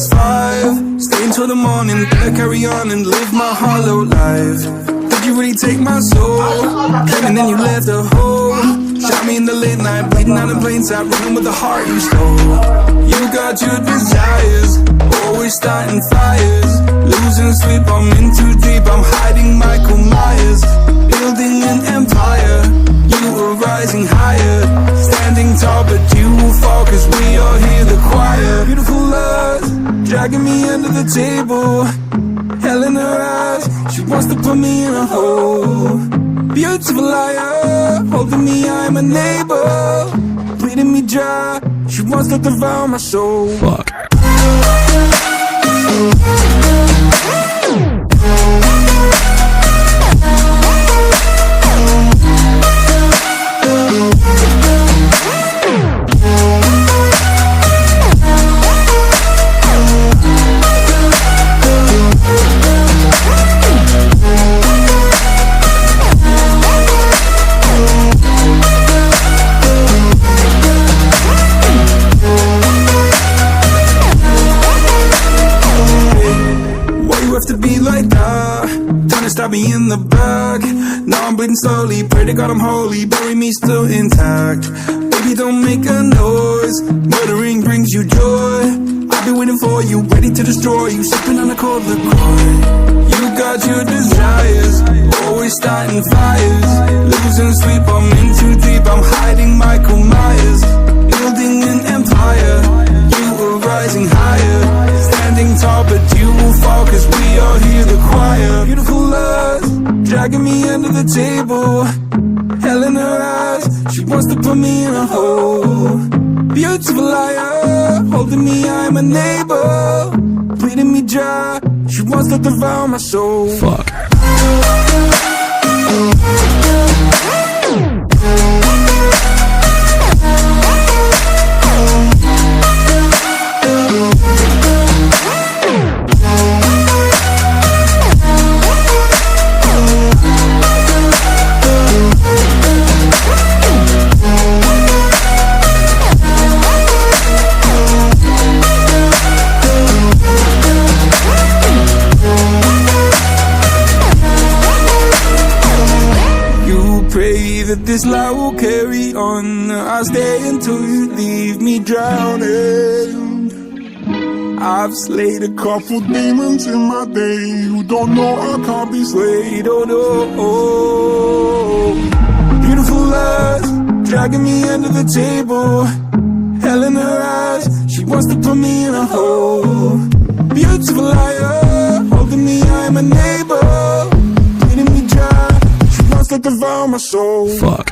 5. Stay until the morning, then I carry on and live my hollow life. Did you really take my soul? Came and then you left a hole. Shot me in the late night, bleeding out in plain sight, running with the heart you stole. You got your desires, always starting fires. Losing sleep, I'm in too deep, I'm hiding Michael Myers. Building an empire, you were rising higher. Standing tall, but you will fall, cause we all hear the choir. Beautiful love, dragging me under the table. Hell in her eyes, she wants to put me in a hole. Beautiful liar, holding me, I'm a neighbor. Bleeding me dry, she wants to devour my soul. Fuck. Stab me in the back. Now I'm bleeding slowly. Pray to God I'm holy. Bury me still intact. Baby, don't make a noise. Murdering brings you joy. I've been waiting for you, ready to destroy you. Sipping on a cold liqueur. You got your desires, always starting fires. Losing sleep, I'm in too deep, I'm hiding Michael Myers. Building an empire, you were rising higher. Standing tall, but you will fall, cause we all hear the choir. Beautiful love, dragging me under the table. Hell in her eyes, she wants to put me in a hole. Beautiful liar, holding me, I'm a neighbor. Bleeding me dry, she wants to devour my soul. Fuck. this life will carry on. I'll stay until you leave me drowning. I've slayed a couple demons in my day who don't know I can't be swayed. Oh no. Beautiful lies, dragging me under the table. Hell in her eyes, she wants to put me in a hole. Beautiful liar, holding me, I'm a neighbor. Bleeding me dry, she wants to devour my soul. Fuck.